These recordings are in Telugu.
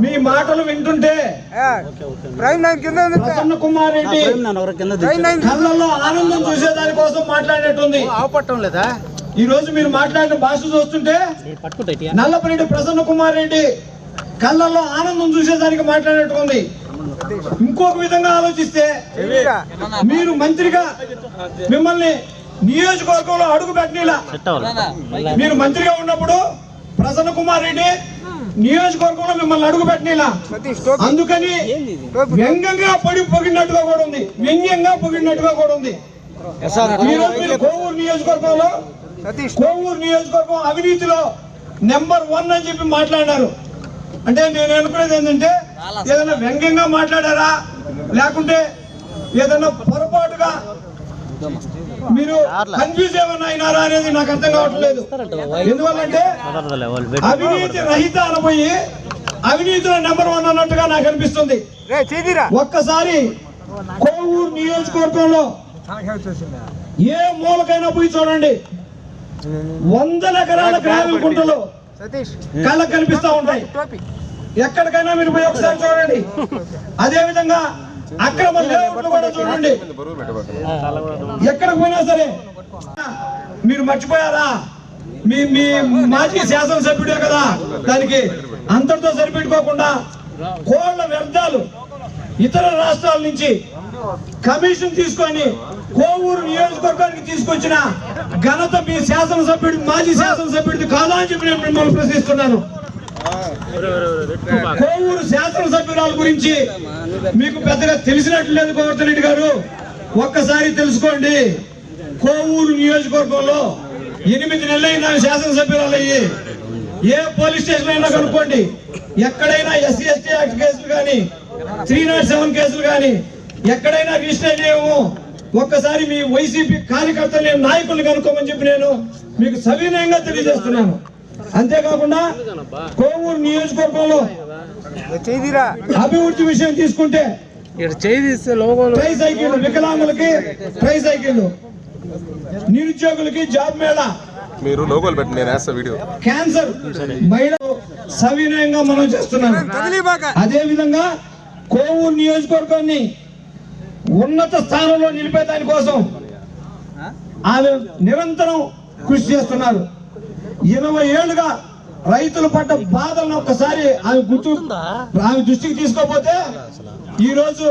మీ మాటలు వింటుంటే ప్రసన్న కుమార్ రెడ్డి కళ్ళల్లో ఆనందం చూసే దానికోసం మాట్లాడినట్టుంది. ఈ రోజు మీరు మాట్లాడిన భాష చూస్తుంటే నల్లపరెడ్డి ప్రసన్న కుమార్ రెడ్డి కళ్ళల్లో ఆనందం చూసేదానికి మాట్లాడినట్టుంది. ఇంకొక విధంగా ఆలోచిస్తే మీరు మంత్రిగా మిమ్మల్ని నియోజకవర్గంలో అడుగు పెట్టిలా. మీరు మంత్రిగా ఉన్నప్పుడు ప్రసన్న కుమార్ రెడ్డి నియోజకవర్గంలో మిమ్మల్ని అడుగు పెట్టిలా. అందుకని వ్యంగ్యంగా పొగిడినట్టుగా కూడా ఉంది, ఈ రోజు మీరు కోవూరు నియోజకవర్గం అవినీతిలో నెంబర్ 1 అని చెప్పి మాట్లాడారు. అంటే నేను అనుకునేది ఏంటంటే ఏదైనా వ్యంగ్యంగా మాట్లాడారా, లేకుంటే ఏదైనా పొరపాటుగా మీరు కన్ఫ్యూజ్ ఏమన్నా అయినారా అనేది నాకు అర్థం కావట్లేదు. ఎందువల్లంటే అవినీతి రహిత అనబోయి అవినీతిలో నెంబర్ 1 అన్నట్టుగా నాకు అనిపిస్తుంది. ఒక్కసారి కోవూరు నియోజకవర్గంలో ఏ మూలకైనా పోయి చూడండి, 100 ఎకరాల గ్రామీణ గుంటలు కళ్ళకు కనిపిస్తూ ఉంటాయి. ఎక్కడికైనా మీరు పోయి ఒకసారి చూడండి. అదే విధంగా అక్రమ లేఅవుట్లు కూడా చూడండి. ఎక్కడికి పోయినా సరే మీరు మర్చిపోయారా, మీ మాజీ శాసనసభ్యుడే కదా, దానికి అంతటితో సరిపెట్టుకోకుండా కోళ్ల వ్యర్థాలు ఇతర రాష్ట్రాల నుంచి కమిషన్ తీసుకొని కోవూరు నియోజకవర్గానికి తీసుకొచ్చిన ఘనత మీ శాసనసభ్యుడి, మాజీ శాసనసభ్యుడిది కాదా అని చెప్పి నేను మిమ్మల్ని ప్రశ్నిస్తున్నాను. కోవూరు శాసనసభ్యురాల గురించి మీకు పెద్దగా తెలిసినట్లు లేదు గోవర్ధన్ రెడ్డి గారు. ఒక్కసారి తెలుసుకోండి, కోవూరు నియోజకవర్గంలో 8 నెలలైన శాసనసభ్యురాలయ్యి ఏ పోలీస్ స్టేషన్ అయినా కనుక్కోండి, ఎక్కడైనా SC ST యాక్ట్ కేసులు కానీ 307 కేసులు కానీ ఎక్కడైనా రిజిస్టర్ అయ్యేమో ఒక్కసారి మీ వైసీపీ కార్యకర్తలు నాయకులు కనుక్కోమని చెప్పి నేను మీకు సవినయంగా తెలియజేస్తున్నాను. అంతేకాకుండా కోవూరు నియోజకవర్గంలో అభివృద్ధి విషయం తీసుకుంటే ట్రై సైకిల్, వికలాంగులకి ట్రై సైకిల్, నిరుద్యోగులకి జాబ్ మేళా, మీరు లోగోలు పెట్టి నేను వేస్తా వీడియో, క్యాన్సర్ మహిళలు సవినయంగా మనం చేస్తున్నాం. అదే విధంగా కోవూరు నియోజకవర్గాన్ని ఉన్నత స్థానంలో నిలిపే దానికోసం ఆమె నిరంతరం కృషి చేస్తున్నారు. 20 ఏళ్లుగా రైతులు పడ్డ బాధలను ఒక్కసారి ఆమె దృష్టికి తీసుకోకపోతే ఈ రోజు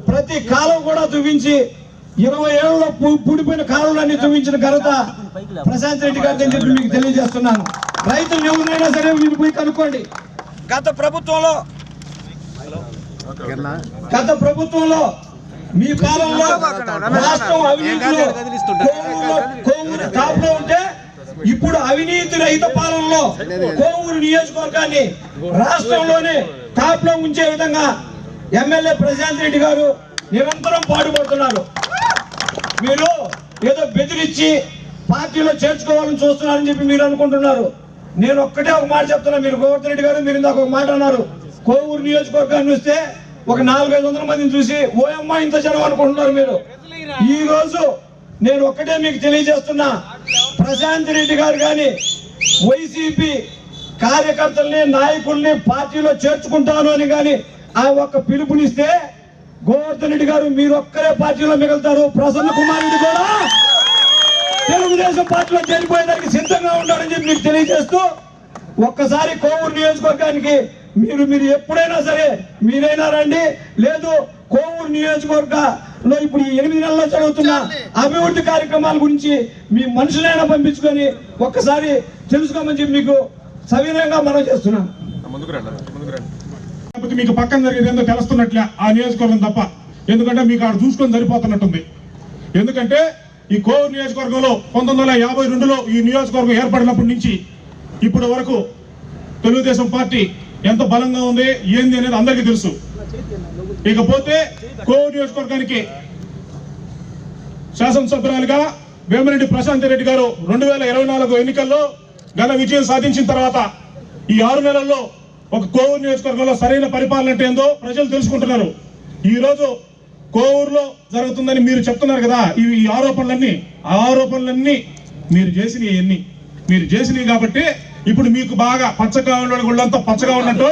ప్రతి కాలం కూడా తువ్వించి 20 ఏళ్లలో పూడిపోయిన కాలువలన్నీ తువ్వించిన ఘనత ప్రశాంత్ రెడ్డి గారికి అని చెప్పి మీకు తెలియజేస్తున్నాను. రైతులు ఎవరినైనా సరే మీరు పోయి కనుక్కోండి. గత ప్రభుత్వంలో మీ పాలనలో రాష్ట్రం అవినీతిలో కోవూరు టాప్ లో ఉంటే, ఇప్పుడు అవినీతి రహిత పాలనలో కోవూరు నియోజకవర్గాన్ని రాష్ట్రంలోనే టాప్ లో ఉంచే విధంగా ఎమ్మెల్యే ప్రశాంత్ రెడ్డి గారు నిరంతరం పాటుపడుతున్నారు. మీరు ఏదో బెదిరించి పార్టీలో చేర్చుకోవాలని చూస్తున్నారని చెప్పి మీరు అనుకుంటున్నారు. నేను ఒక్కటే ఒక మాట చెప్తున్నా, మీరు గోవర్ధన్ రెడ్డి గారు మీరు ఇందాక ఒక మాట అన్నారు, కోవూరు నియోజకవర్గాన్ని చూస్తే ఒక 400-500 మందిని చూసి ఓయమ్మ ఇంత జనం అనుకుంటున్నారు మీరు. ఈ రోజు నేను ఒక్కటే మీకు తెలియజేస్తున్నా, ప్రశాంత్ రెడ్డి గారు కానీ వైసీపీ కార్యకర్తల్ని, నాయకుల్ని పార్టీలో చేర్చుకుంటాను అని కానీ ఆ ఒక్క పిలుపునిస్తే గోవర్ధన్ రెడ్డి గారు మీరు ఒక్కరే పార్టీలో మిగులుతారు. ప్రసన్న కుమార్ రెడ్డి కూడా తెలుగుదేశం పార్టీలో చేరిపోయేదానికి సిద్ధంగా ఉన్నారని చెప్పి మీకు తెలియజేస్తూ, ఒక్కసారి కోవూరు నియోజకవర్గానికి మీరు ఎప్పుడైనా సరే మీరైనా రండి, లేదు కోవూరు నియోజకవర్గంలో ఇప్పుడు 8 నెలల్లో జరుగుతున్న అభివృద్ధి కార్యక్రమాల గురించి మీ మనుషులైనా పంపించుకొని ఒక్కసారి తెలుసుకోమని చెప్పి మీకు సవినయంగా మనం చేస్తున్నాం. మీకు పక్కన జరిగేది ఏందో తెలుస్తున్నట్లే ఆ నియోజకవర్గం తప్ప, ఎందుకంటే మీకు ఆడ చూసుకొని సరిపోతున్నట్టుంది. ఎందుకంటే ఈ కోవూరు నియోజకవర్గంలో 1952లో ఈ నియోజకవర్గం ఏర్పడినప్పటి నుంచి ఇప్పటి వరకు తెలుగుదేశం పార్టీ ఎంత బలంగా ఉంది ఏంది అనేది అందరికీ తెలుసు. ఇకపోతే కోవూరు నియోజకవర్గానికి శాసనసభ్యురాలుగా వేమిరెడ్డి ప్రశాంత్ రెడ్డి గారు 2024 ఎన్నికల్లో ఘన విజయం సాధించిన తర్వాత ఈ 6 నెలల్లో ఒక కోవూరు నియోజకవర్గంలో సరైన పరిపాలన అంటే ఏందో ప్రజలు తెలుసుకుంటున్నారు. ఈ రోజు కోవూరులో జరుగుతుందని మీరు చెప్తున్నారు కదా, ఈ ఆరోపణలన్నీ మీరు చేసినవి కాబట్టి ఇప్పుడు మీకు బాగా పచ్చగా ఉన్న వాళ్ళంతా పచ్చగా ఉన్నట్టు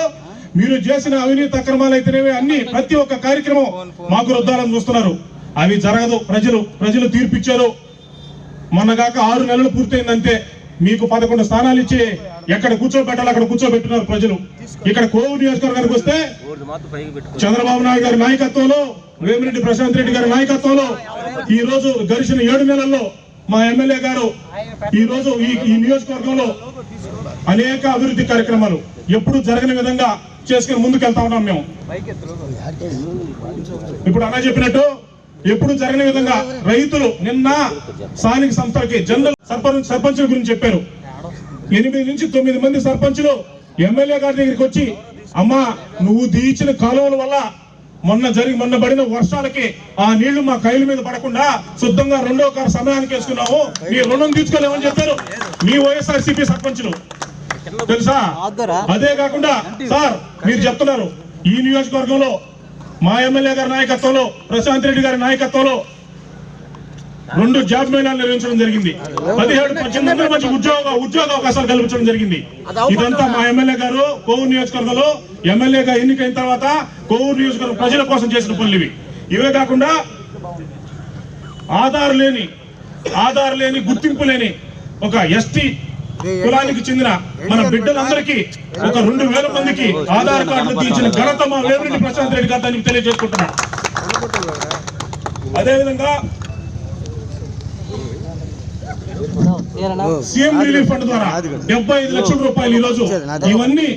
మీరు చేసిన అవినీతి అక్రమాలు అయితేనేవి అన్ని ప్రతి ఒక్క కార్యక్రమం మాకు రుద్దాలని చూస్తున్నారు. అవి జరగదు. ప్రజలు తీర్పిచ్చారు. మొన్నగాక 6 నెలలు పూర్తయిందంటే మీకు 11 స్థానాలు ఇచ్చి ఎక్కడ కూర్చోబెట్టాలి అక్కడ కూర్చోబెట్టున్నారు ప్రజలు. ఇక్కడ కోవూరు నియోజకవర్గానికి వస్తే చంద్రబాబు నాయుడు గారి నాయకత్వంలో, వేమిరెడ్డి ప్రశాంత్ రెడ్డి గారి నాయకత్వంలో ఈ రోజు గడిచిన 7 నెలల్లో మా ఎమ్మెల్యే గారు ఈ రోజు ఈ నియోజకవర్గంలో అనేక అభివృద్ధి కార్యక్రమాలు ఎప్పుడు జరగని విధంగా చేసుకుని ముందుకెళ్తా ఉన్నాం మేము. ఇప్పుడు అన్న చెప్పినట్టు ఎప్పుడు జరగని విధంగా రైతులు నిన్న స్థానిక సంస్థలకి జనరల్ సర్పంచుల గురించి చెప్పారు. 8 నుంచి 9 మంది సర్పంచులు ఎమ్మెల్యే గారి దగ్గరికి వచ్చి, అమ్మా నువ్వు దీచిన కాలువల వల్ల మొన్న పడిన వర్షాలకి ఆ నీళ్లు మా కైల మీద పడకుండా శుద్ధంగా 2వ కారు సమయానికి వేసుకున్నాము, నీ రుణం తీర్చుకోలేమని చెప్పారు మీ వైఎస్ఆర్సీపీ సర్పంచులు తెలుసా. అదే కాకుండా సార్ మీరు చెప్తున్నారు ఈ నియోజకవర్గంలో మా ఎమ్మెల్యే గారి నాయకత్వంలో, ప్రశాంత్ రెడ్డి గారి నాయకత్వంలో 2 జాబ్ మేళాలు నిర్వహించడం జరిగింది. 17-18 మంచి ఉద్యోగ అవకాశాలు కల్పించడం జరిగింది. ఇదంతా మా ఎమ్మెల్యే గారు కోవూరు నియోజకవర్గంలో ఎమ్మెల్యేగా ఎన్నికైన తర్వాత కోవూరు నియోజకవర్గం ప్రజల కోసం చేసిన పనులు ఇవి. ఇవే కాకుండా ఆధార్ లేని గుర్తింపు లేని ఒక ఎస్టీ కులానికి చెందిన మన బిడ్డలందరికీ ఒక 2000 మందికి ఆధార్ కార్డులు తీర్చిన ఘనత మా వేమిరెడ్డి ప్రశాంత్ రెడ్డి గారు దానికి తెలియజేసుకుంటున్నా. అదేవిధంగా సీఎం రిలీఫ్ ఫండ్ ద్వారా 75 లక్షల రూపాయలు ఈ రోజు, ఇవన్నీ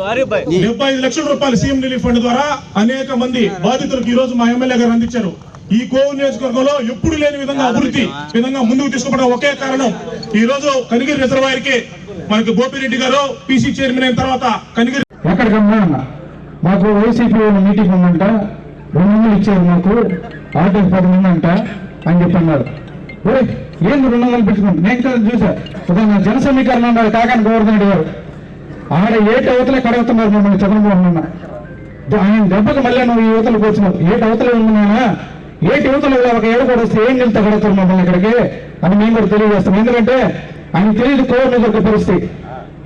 75 లక్షల రూపాయలు సీఎం రిలీఫ్ ఫండ్ ద్వారా అనేక మంది బాధితులకు ఈ రోజు మా ఎమ్మెల్యే గారు అందించారు. ఈ కోవూరు నియోజకవర్గంలో ఎప్పుడు లేని విధంగా అభివృద్ధి విధంగా ముందుకు తీసుకోవడం ఒకే కారణం, ఈ రోజు కనిగిరి రిజర్వాయర్ కి మనకి గోపిరెడ్డి గారు పీసీ చైర్మన్ అయిన తర్వాత కనిగిరి ఎక్కడికమ్మా మాకు వైసీపీ మీటింగ్ ఉందంట, 2 మంది ఇచ్చారు మాకు, ఆటోకి 10 మంది అంట అని చెప్పన్నారు. ఏంది 2 వందలు పెట్టుకుంటాం? నేను ఇక్కడ చూసా ఒక జన సమీకరణ ఉన్నారు కాకాని గోవర్ధన్ రెడ్డి గారు, ఆడ ఏటి అవతలే కడుగుతున్నారు మమ్మల్ని చంద్రబాబు నాయుడు. ఆయన దెబ్బకి మళ్ళీ నువ్వు ఈ యువతలకు వచ్చినావు, ఏటి అవతలే ఉంది నాయన, ఏటి యువతలు ఒక ఏడు కూడా వస్తే ఏం నిలుతా కడుగుతారు మమ్మల్ని ఇక్కడికి అని మేము కూడా తెలియజేస్తాం. ఎందుకంటే ఆయన తెలియదు కోవూరు నియోజకవర్గ పరిస్థితి.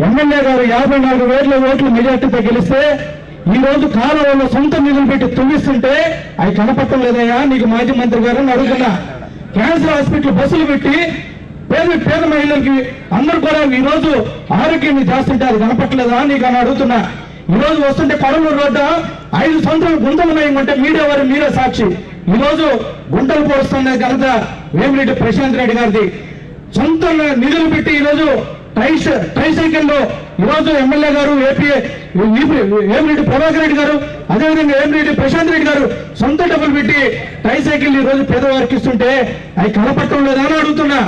ఎమ్మెల్యే గారు 54,000 ఓట్లు మెజార్టీతో గెలిస్తే ఈ రోజు కాలువలో సొంత నిధులు పెట్టి తొవ్విస్తుంటే అవి కనపడటం లేదయ్యా నీకు మాజీ మంత్రి గారు అడుగుతున్నా. క్యాన్సర్ హాస్పిటల్ బస్సులు పెట్టి పేద మహిళలకి అందరూ కూడా ఈ రోజు ఆరోగ్యాన్ని చేస్తుంటే అది కనపట్టలేదా నీకు అని అడుగుతున్నా. ఈ రోజు వస్తుంటే కొడలూరు రోడ్డు 5 సంవత్సరాలు గుంటలు ఉన్నాయంటే మీడియా వారు మీరే సాక్షి. ఈ రోజు గుంటలు పోస్తున్న ఘనత వేమిరెడ్డి ప్రశాంత్ రెడ్డి గారిది. సొంత నిధులు పెట్టి ఈ రోజు ట్రైసైకిల్లో ఈ రోజు ఎమ్మెల్యే గారు వేమిరెడ్డి ప్రభాకర్ రెడ్డి గారు, అదేవిధంగా వేమిరెడ్డి ప్రశాంత్ రెడ్డి గారు సొంత డబ్బులు పెట్టి ట్రైసైకిల్ ఈ రోజు పేదవారికి ఇస్తుంటే అవి కనపడటం లేదా అని అడుగుతున్నా.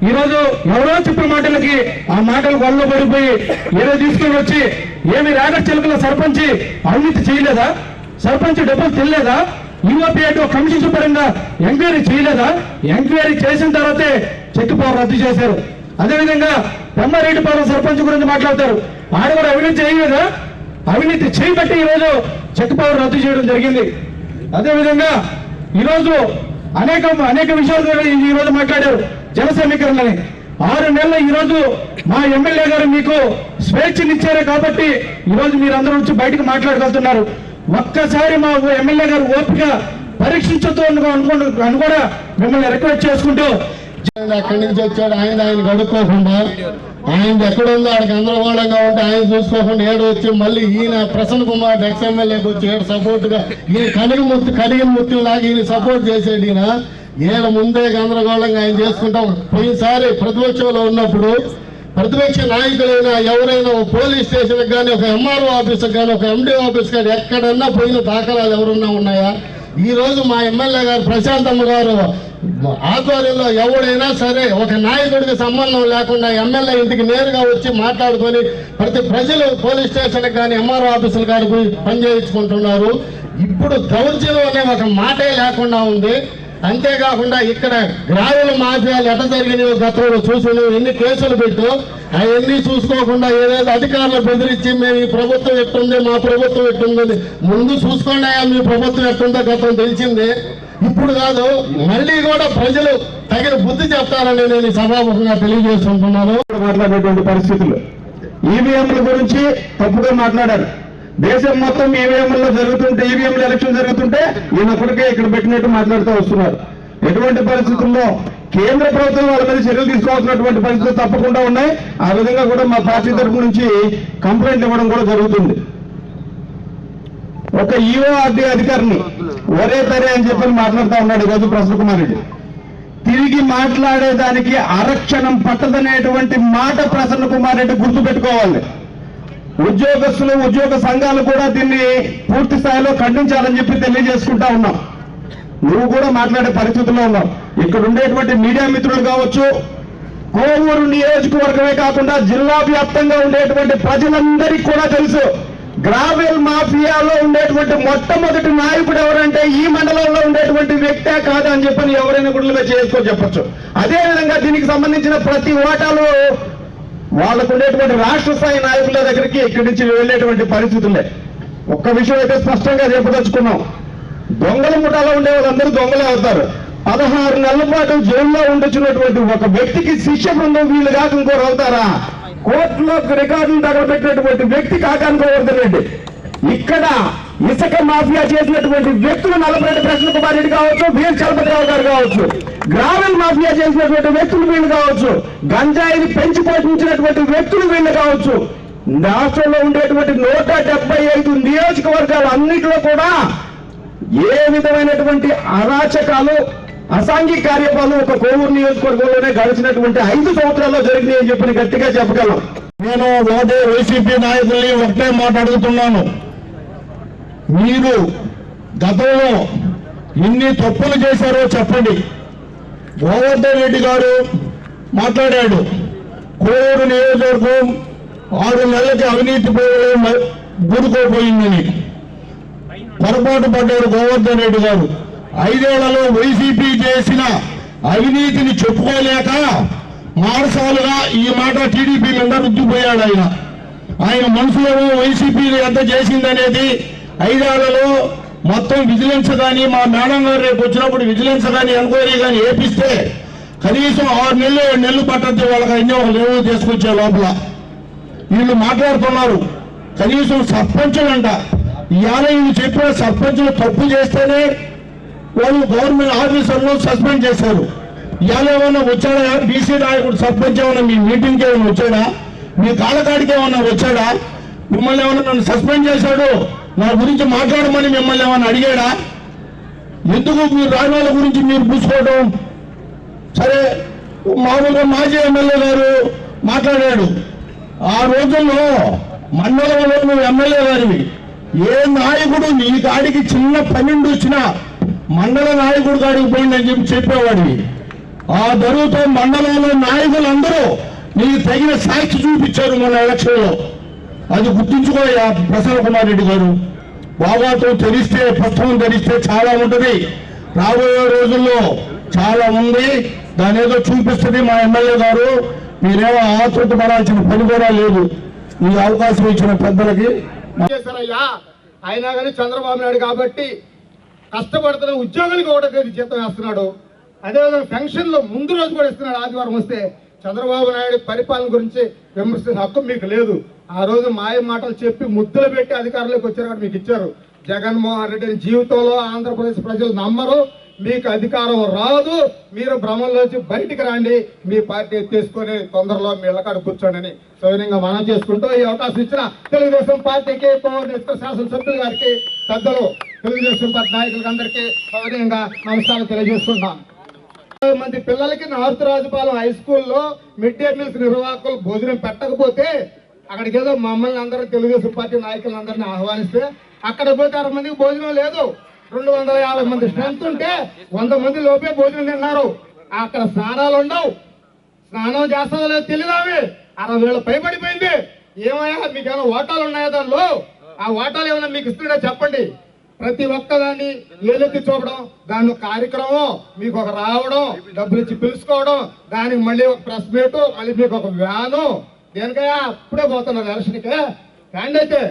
ఈ రోజు ఎవరో చెప్పిన మాటలకి ఆ మాటలకు వల్ల పడిపోయి ఏదో తీసుకొని వచ్చి ఏమి రాగర్ చిలకల సర్పంచ్ అవినీతి చేయలేదా? సర్పంచ్ డబ్బులు తెలియలేదా? యూఓపీఐ కమిషన్ పరంగా ఎంక్వైరీ చేయలేదా? ఎంక్వైరీ చేసిన తర్వాతే చెక్ పవర్ రద్దు చేశారు. అదేవిధంగా బ్రహ్మారెడ్డిపాలెం సర్పంచ్ గురించి మాట్లాడతారు, ఆడ కూడా అవినీతి చేయలేదా? అవినీతి చేయబట్టి ఈ రోజు చెక్ పవర్ రద్దు చేయడం జరిగింది. అదేవిధంగా ఈరోజు అనేక విషయాలు ఈ రోజు మాట్లాడారు. జన సమీకరణని 6 నెలలు ఈ రోజు మా ఎమ్మెల్యే గారు మీకు స్వేచ్ఛనిచ్చారే కాబట్టి ఈ రోజు మీరందరూ వచ్చి బయటకు మాట్లాడగలుగుతున్నారు. ఒక్కసారి మా ఎమ్మెల్యే గారు ఓపిక పరీక్షించొద్దు అని కూడా మిమ్మల్ని రిక్వెస్ట్ చేసుకుంటూ, అక్కడి నుంచి వచ్చాడు ఆయన గడుక్కోకుండా ఆయన ఎక్కడుందో ఆడికి గందరగోళంగా ఉంటే ఆయన చూసుకోకుండా ఏడు వచ్చి మళ్ళీ ఈయన ప్రసన్న కుమార్ ఎక్స్ఎమ్మెల్యేకి వచ్చి ఏడు సపోర్ట్ గా ఈయన కడిగిన ముత్యం లాగా ఈయన సపోర్ట్ చేసేది. ఈయన ముందే గందరగోళంగా ఆయన చేసుకుంటాం. పోయినసారి ప్రతిపక్షంలో ఉన్నప్పుడు ప్రతిపక్ష నాయకులైనా ఎవరైనా పోలీస్ స్టేషన్ కానీ ఒక ఎంఆర్ఓ ఆఫీస్కి కానీ ఒక ఎండి ఆఫీస్ కానీ ఎక్కడన్నా పోయిన దాఖలాలు ఎవరన్నా ఉన్నాయా? ఈ రోజు మా ఎమ్మెల్యే గారు ప్రశాంతమ్మ గారు ఆధ్వర్యంలో ఎవడైనా సరే ఒక నాయకుడికి సంబంధం లేకుండా ఎమ్మెల్యే ఇంటికి నేరుగా వచ్చి మాట్లాడుకొని ప్రతి ప్రజలు పోలీస్ స్టేషన్కి కానీ ఎంఆర్ఓ ఆఫీసులు కానీ పనిచేయించుకుంటున్నారు. ఇప్పుడు దౌర్జన్యం అనే ఒక మాటే లేకుండా ఉంది. అంతేకాకుండా ఇక్కడ గ్రామీణ మాఫియాలు ఎట జరిగినాయో గతంలో చూసి ఎన్ని కేసులు పెట్టు అవన్నీ చూసుకోకుండా ఏదైతే అధికారులు బెదిరించి మేము ఈ ప్రభుత్వం ఎట్టుంది మా ప్రభుత్వం ఎట్టుంది ముందు చూసుకోండి మీ ప్రభుత్వం ఎట్టుందో గతం తెలిసింది. ఇప్పుడు కాదు మళ్ళీ కూడా ప్రజలు తగిన బుద్ధి చెప్తారని నేను సభాముఖంగా తెలియజేసుకుంటున్నాను. మాట్లాడేటువంటి పరిస్థితులు ఈవీఎంల గురించి తప్పుగా మాట్లాడారు. దేశం మొత్తం ఈవీఎంలో జరుగుతుంటే, ఈవీఎంల ఎలక్షన్ జరుగుతుంటే ఈయన ఒక్కడికే ఇక్కడ పెట్టినట్టు మాట్లాడుతూ వస్తున్నారు. ఎటువంటి పరిస్థితుల్లో కేంద్ర ప్రభుత్వం వాళ్ళ మీద చర్యలు తీసుకోవాల్సినటువంటి పరిస్థితులు తప్పకుండా ఉన్నాయి. ఆ విధంగా కూడా మా పార్టీ తరఫు నుంచి కంప్లైంట్ ఇవ్వడం కూడా జరుగుతుంది. ఒక ఈఓఆర్డీ అధికారిని ఒరే తరే అని చెప్పి మాట్లాడుతూ ఉన్నాడు ఈరోజు ప్రసన్న కుమార్ రెడ్డి. తిరిగి మాట్లాడేదానికి అరక్షణం పట్టదనేటువంటి మాట ప్రసన్న కుమార్ రెడ్డి గుర్తు పెట్టుకోవాలి. ఉద్యోగస్తులు, ఉద్యోగ సంఘాలు కూడా దీన్ని పూర్తి స్థాయిలో ఖండించాలని చెప్పి తెలియజేసుకుంటా ఉన్నాం. నువ్వు కూడా మాట్లాడే పరిస్థితుల్లో ఉన్నావు. ఇక్కడ ఉండేటువంటి మీడియా మిత్రులు కావచ్చు, కోవూరు నియోజకవర్గమే కాకుండా జిల్లా వ్యాప్తంగా ఉండేటువంటి ప్రజలందరికీ కూడా తెలుసు, గ్రావెల్ మాఫియాలో ఉండేటువంటి మొట్టమొదటి నాయకుడు ఎవరంటే ఈ మండలంలో ఉండేటువంటి వ్యక్తే కాదా అని చెప్పని ఎవరైనా కూడా చేసుకో చెప్పచ్చు. అదేవిధంగా దీనికి సంబంధించిన ప్రతి ఓటాలు వాళ్ళకు ఉండేటువంటి రాష్ట్ర స్థాయి నాయకుల దగ్గరికి ఇక్కడి నుంచి వెళ్ళేటువంటి పరిస్థితులే. ఒక్క విషయం అయితే స్పష్టంగా చెప్పదలుచుకున్నాం, దొంగల ముఠాలో ఉండే వాళ్ళందరూ దొంగలే అవుతారు. 16 నెలల పాటు జైల్లో ఉండొచ్చినటువంటి ఒక వ్యక్తికి శిక్ష బృందం వీళ్ళు కాక ఇంకోరు అవుతారా? కోర్టులో రికార్డులు తగలబెట్టినటువంటి వ్యక్తి కాకనుకోవద్దండి. ఇక్కడ ఇసుక మాఫియా చేసినటువంటి వ్యక్తులు నల్లపరెడ్డి ప్రసన్న కుమార్ రెడ్డి కావచ్చు, వీర చలపతిరావు గారు కావచ్చు, గ్రామీణ మాఫియా చేసినటువంటి వ్యక్తులు వీళ్ళు కావచ్చు, గంజాయిని పెంచి పోషించినటువంటి వ్యక్తులు వీళ్ళు కావచ్చు. రాష్ట్రంలో ఉండేటువంటి 175 నియోజకవర్గాలు అన్నింటిలో కూడా ఏ విధమైనటువంటి అరాచకాలు, అసాంఘిక కార్యక్రమాలు ఒక కోవూరు నియోజకవర్గంలోనే గడిచినటువంటి 5 సంవత్సరాల్లో జరిగినాయని చెప్పి గట్టిగా చెప్పగలం. నేను వైసీపీ నాయకుల్ని ఒకటే మాట్లాడుతున్నాను, మీరు గతంలో ఎన్ని తప్పులు చేశారో చెప్పండి. గోవర్ధన్ రెడ్డి గారు మాట్లాడాడు, కోవూరు నియోజకవర్గం 6 నెలలకి అవినీతి గురుకోపోయిందని. పొరపాటు పడ్డారు గోవర్ధన్ రెడ్డి గారు. 5 ఏళ్లలో వైసీపీ చేసిన అవినీతిని చెప్పుకోలేక మారసాలుగా ఈ మాట టీడీపీ మీద రుద్దిపోయాడు. ఆయన మనసులో వైసీపీ ఎంత చేసిందనేది 5 ఏళ్లలో మొత్తం విజిలెన్స్ కానీ, మా మేడం గారు రేపు వచ్చినప్పుడు విజిలెన్స్ కానీ, ఎంక్వైరీ కానీ ఏపిస్తే కనీసం 6 నెలలు 7 నెలలు పట్టద్దు వాళ్ళకి అన్ని ఒక లేవు తీసుకొచ్చే లోపల. వీళ్ళు మాట్లాడుతున్నారు కనీసం సర్పంచులు అంట. ఇవాళ వీళ్ళు చెప్పిన సర్పంచులు తప్పు చేస్తేనే వాళ్ళు గవర్నమెంట్ ఆఫీసర్లు సస్పెండ్ చేశారు. ఇవాళ ఏమన్నా వచ్చాడా బీసీ నాయకుడు సర్పంచ్ ఏమన్నా మీ మీటింగ్కి ఏమైనా వచ్చాడా? మీ కాళ్ళకాడికి ఏమన్నా వచ్చాడా? మిమ్మల్ని ఏమన్నా నన్ను సస్పెండ్ చేశాడు, నా గురించి మాట్లాడమని మిమ్మల్ని ఏమన్నా అడిగాడా? ఎందుకు మీరు రాజాల గురించి మీరు పూసుకోవడం? సరే, మామూలుగా మాజీ ఎమ్మెల్యే గారు మాట్లాడాడు. ఆ రోజుల్లో మండలంలో నువ్వు ఎమ్మెల్యే గారివి, ఏ నాయకుడు నీ కాడికి చిన్న పన్నెండు వచ్చినా మండల నాయకుడు కాడికి పోయింది అని చెప్పి చెప్పేవాడివి. ఆ దరువుతో మండలంలో నాయకులందరూ నీకు తగిన సాక్షి చూపించారు మన ఎలక్షన్లో. అది గుర్తుంచుకోయా ప్రసన్న కుమార్ రెడ్డి గారు. బాబాతో తెలిస్తే, పుస్తకం ధరిస్తే చాలా ఉంటుంది, రాబోయే రోజుల్లో చాలా ఉంది, దాని ఏదో చూపిస్తుంది మా ఎమ్మెల్యే గారు. మీరేమో ఆతృత పడాల్సిన పని కూడా లేదు. ఈ అవకాశం ఇచ్చిన పెద్దలకి అయినా కానీ చంద్రబాబు నాయుడు కాబట్టి కష్టపడుతున్న ఉద్యోగులకు ఒకటో తేదీ జీతం వేస్తున్నాడు. అదేవిధంగా పెన్షన్లు ముందు రోజు కూడా ఇస్తున్నాడు. ఆదివారం వస్తే చంద్రబాబు నాయుడు పరిపాలన గురించి విమర్శించే హక్కు మీకు లేదు. ఆ రోజు మాయ మాటలు చెప్పి ముద్దులు పెట్టి అధికారంలోకి వచ్చారు కాబట్టి మీకు ఇచ్చారు. జగన్మోహన్ రెడ్డిని జీవితంలో ఆంధ్రప్రదేశ్ ప్రజలు నమ్మరు, మీకు అధికారం రాదు, మీరు భ్రమంలోంచి బయటికి రండి, మీ పార్టీ తీసుకొని తొందరలో మీ ఇళ్ళకాడ కూర్చోండి సవినయంగా మనం చేసుకుంటూ ఈ అవకాశం ఇచ్చిన తెలుగుదేశం పార్టీకి, శాసనసభ్యుల గారికి, పెద్దలు తెలుగుదేశం పార్టీ నాయకులకి అందరికీ సవినయంగా నమస్కారం తెలియజేసుకుంటాం. మంది పిల్లలకి నార్తరాజుపాలెం హై స్కూల్లో మిడ్ డే మీల్స్ నిర్వాహకులు భోజనం పెట్టకపోతే అక్కడికి ఏదో మమ్మల్ని అందరూ తెలుగుదేశం పార్టీ నాయకులందరినీ ఆహ్వానిస్తే అక్కడ పోతే 60 మందికి భోజనం లేదు. 250 మంది స్ట్రెంత్ ఉంటే 100 మంది లోపే భోజనం తిన్నారు. అక్కడ స్నానాలు ఉండవు, స్నానం చేస్తుందో లేదో తెలియదు. అవి 60,000 పైబడిపోయింది. ఏమయ్యా మీకు ఏమైనా ఓటాలు ఉన్నాయా దానిలో? ఆ ఓటాలు ఏమైనా మీకు ఇస్తున్నాడో చెప్పండి. ప్రతి ఒక్కదాన్ని ఏలెత్తి చూపడం, దాని కార్యక్రమం మీకు ఒక రావడం, డబ్బులు ఇచ్చి పిలుచుకోవడం, దానికి మళ్ళీ ఒక ప్రెస్ మీటు, మళ్ళీ మీకు ఒక వ్యాను. దేనికయ్యా అప్పుడే పోతున్నారు ఎలక్షన్కి. ఫ్యాండ్ అయితే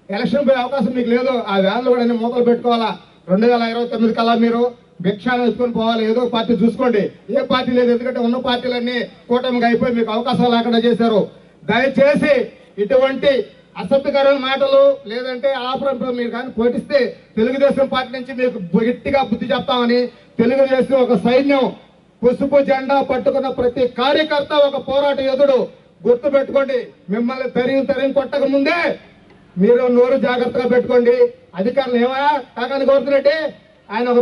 ఎలక్షన్ పోయే అవకాశం మీకు లేదు. ఆ వ్యాన్లు కూడా మూతలు పెట్టుకోవాలా. 2029 కల్లా మీరు భిక్షాన్ని ఎత్తుకొని పోవాలి. ఏదో పార్టీ చూసుకోండి. ఏ పార్టీ లేదు, ఎందుకంటే ఉన్న పార్టీలన్నీ కూటమిగా అయిపోయి మీకు అవకాశాలు లేకుండా చేశారు. దయచేసి ఇటువంటి అసభ్యకరమైన మాటలు లేదంటే ఆపరంలో మీరు కానీ పోటిస్తే తెలుగుదేశం పార్టీ నుంచి మీకు గట్టిగా బుద్ధి చెప్తామని తెలుగుదేశం ఒక సైన్యం పసుపు జెండా పట్టుకున్న ప్రతి కార్యకర్త ఒక పోరాట యోధుడు. గుర్తు పెట్టుకోండి, మిమ్మల్ని తరిగి కొట్టక ముందే మీరు నోరు జాగ్రత్తగా పెట్టుకోండి. అధికారులు ఏమయ్యా కాకాని కోరుతున్నట్టే ఆయన ఒక